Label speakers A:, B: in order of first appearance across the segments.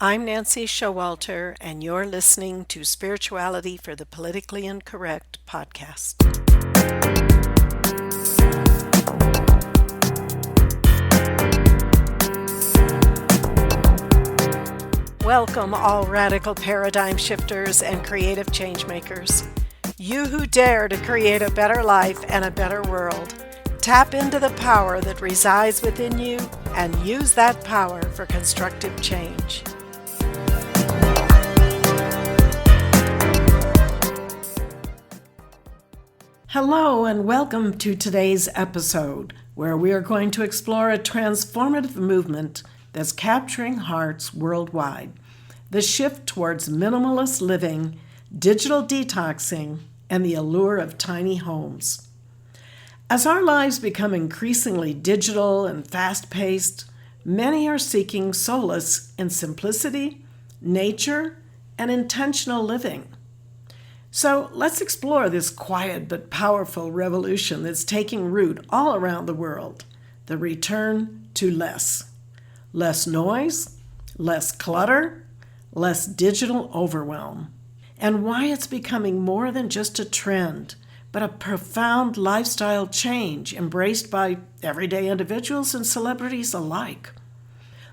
A: I'm Nancy Showalter, and you're listening to Spirituality for the Politically Incorrect podcast. Welcome, all radical paradigm shifters and creative change makers. You who dare to create a better life and a better world. Tap into the power that resides within you and use that power for constructive change. Hello and welcome to today's episode, where we are going to explore a transformative movement that's capturing hearts worldwide. The shift towards minimalist living, digital detoxing, and the allure of tiny homes. As our lives become increasingly digital and fast-paced, many are seeking solace in simplicity, nature, and intentional living. So let's explore this quiet but powerful revolution that's taking root all around the world, the return to less. Less noise, less clutter, less digital overwhelm, and why it's becoming more than just a trend, but a profound lifestyle change embraced by everyday individuals and celebrities alike.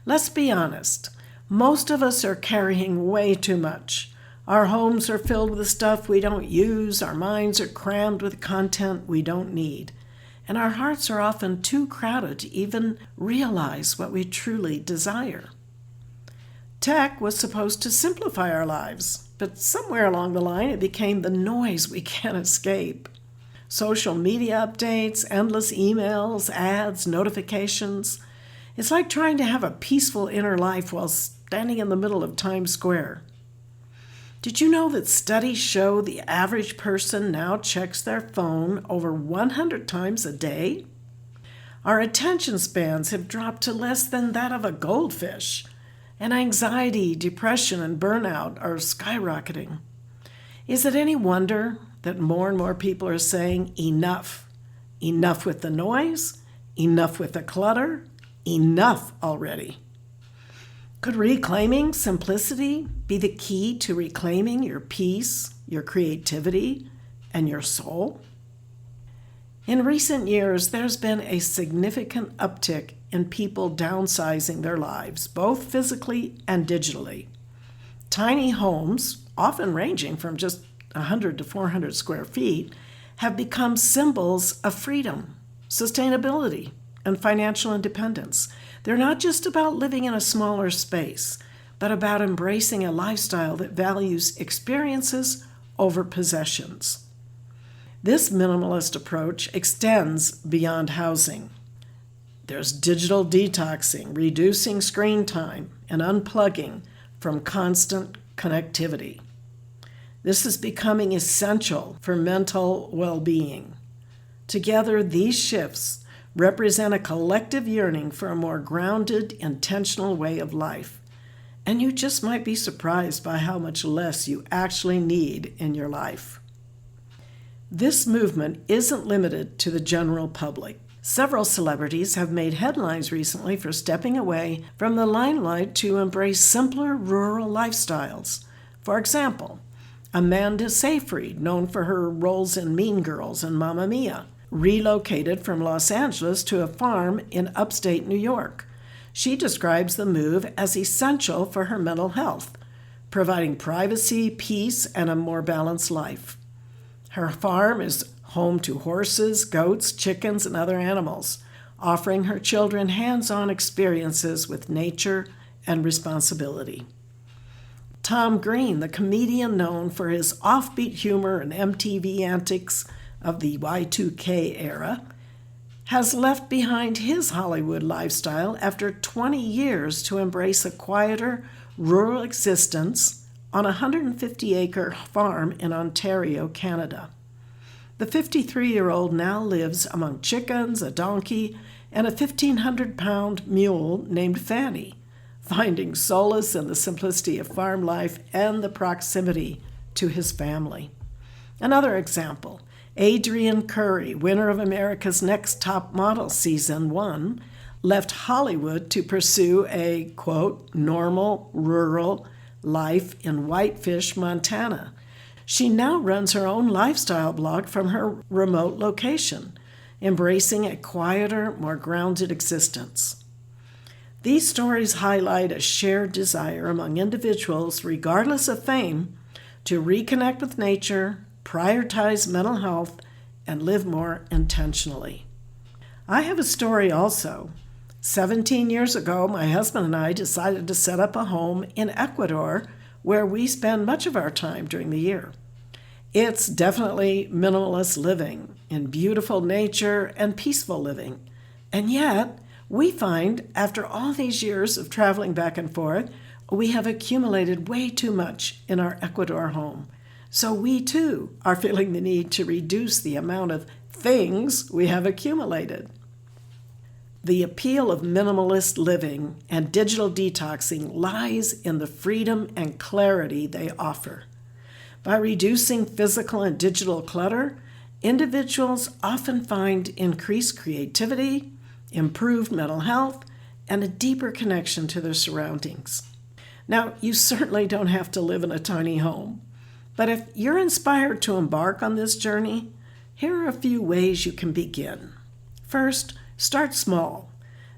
A: Let's be honest, most of us are carrying way too much. Our homes are filled with stuff we don't use, our minds are crammed with content we don't need, and our hearts are often too crowded to even realize what we truly desire. Tech was supposed to simplify our lives, but somewhere along the line it became the noise we can't escape. Social media updates, endless emails, ads, notifications. It's like trying to have a peaceful inner life while standing in the middle of Times Square. Did you know that studies show the average person now checks their phone over 100 times a day? Our attention spans have dropped to less than that of a goldfish, and anxiety, depression, and burnout are skyrocketing. Is it any wonder that more and more people are saying enough? Enough with the noise, enough with the clutter, enough already. Could reclaiming simplicity be the key to reclaiming your peace, your creativity, and your soul? In recent years, there's been a significant uptick in people downsizing their lives, both physically and digitally. Tiny homes, often ranging from just 100 to 400 square feet, have become symbols of freedom, sustainability, and financial independence. They're not just about living in a smaller space, but about embracing a lifestyle that values experiences over possessions. This minimalist approach extends beyond housing. There's digital detoxing, reducing screen time, and unplugging from constant connectivity. This is becoming essential for mental well-being. Together, these shifts represent a collective yearning for a more grounded, intentional way of life. And you just might be surprised by how much less you actually need in your life. This movement isn't limited to the general public. Several celebrities have made headlines recently for stepping away from the limelight to embrace simpler rural lifestyles. For example, Amanda Seyfried, known for her roles in Mean Girls and Mamma Mia, relocated from Los Angeles to a farm in upstate New York. She describes the move as essential for her mental health, providing privacy, peace, and a more balanced life. Her farm is home to horses, goats, chickens, and other animals, offering her children hands-on experiences with nature and responsibility. Tom Green, the comedian known for his offbeat humor and MTV antics of the Y2K era, has left behind his Hollywood lifestyle after 20 years to embrace a quieter, rural existence on a 150-acre farm in Ontario, Canada. The 53-year-old now lives among chickens, a donkey, and a 1,500-pound mule named Fanny, finding solace in the simplicity of farm life and the proximity to his family. Another example, Adrienne Curry, winner of America's Next Top Model Season 1, left Hollywood to pursue a, quote, normal rural life in Whitefish, Montana. She now runs her own lifestyle blog from her remote location, embracing a quieter, more grounded existence. These stories highlight a shared desire among individuals, regardless of fame, to reconnect with nature, prioritize mental health, and live more intentionally. I have a story also. 17 years ago, my husband and I decided to set up a home in Ecuador where we spend much of our time during the year. It's definitely minimalist living in beautiful nature and peaceful living. And yet, we find after all these years of traveling back and forth, we have accumulated way too much in our Ecuador home. So we too are feeling the need to reduce the amount of things we have accumulated. The appeal of minimalist living and digital detoxing lies in the freedom and clarity they offer. By reducing physical and digital clutter, individuals often find increased creativity, improved mental health, and a deeper connection to their surroundings. Now, you certainly don't have to live in a tiny home, but if you're inspired to embark on this journey, here are a few ways you can begin. First, start small.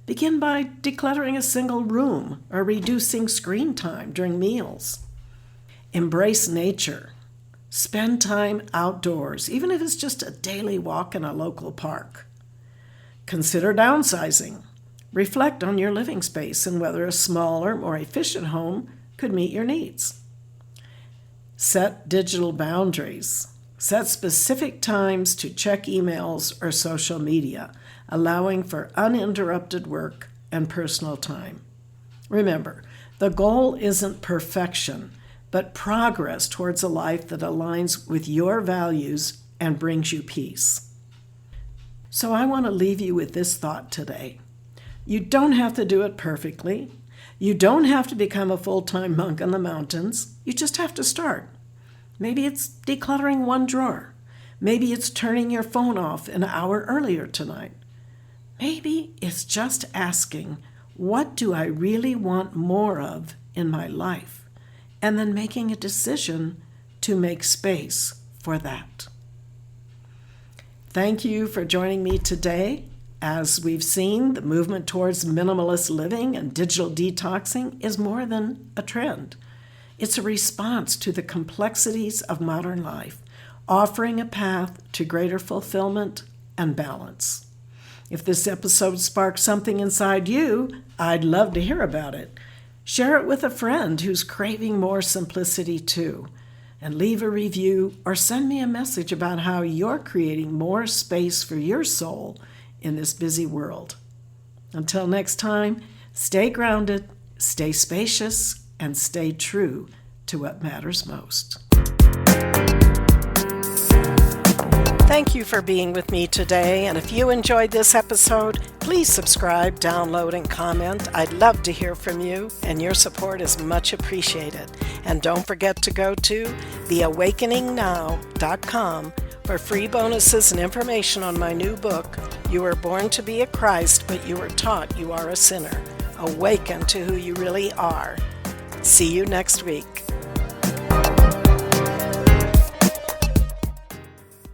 A: Begin by decluttering a single room or reducing screen time during meals. Embrace nature. Spend time outdoors, even if it's just a daily walk in a local park. Consider downsizing. Reflect on your living space and whether a smaller, more efficient home could meet your needs. Set digital boundaries. Set specific times to check emails or social media, allowing for uninterrupted work and personal time. Remember, the goal isn't perfection, but progress towards a life that aligns with your values and brings you peace. So I want to leave you with this thought today. You don't have to do it perfectly. You don't have to become a full-time monk in the mountains. You just have to start. Maybe it's decluttering one drawer. Maybe it's turning your phone off an hour earlier tonight. Maybe it's just asking, what do I really want more of in my life? And then making a decision to make space for that. Thank you for joining me today. As we've seen, the movement towards minimalist living and digital detoxing is more than a trend. It's a response to the complexities of modern life, offering a path to greater fulfillment and balance. If this episode sparked something inside you, I'd love to hear about it. Share it with a friend who's craving more simplicity too, and leave a review or send me a message about how you're creating more space for your soul in this busy world. Until next time, stay grounded, stay spacious, and stay true to what matters most. Thank you for being with me today, and if you enjoyed this episode, please subscribe, download, and comment. I'd love to hear from you, and your support is much appreciated. And don't forget to go to theawakeningnow.com for free bonuses and information on my new book, You Were Born to Be a Christ, but You Were Taught You Are a Sinner. Awaken to who you really are. See you next week.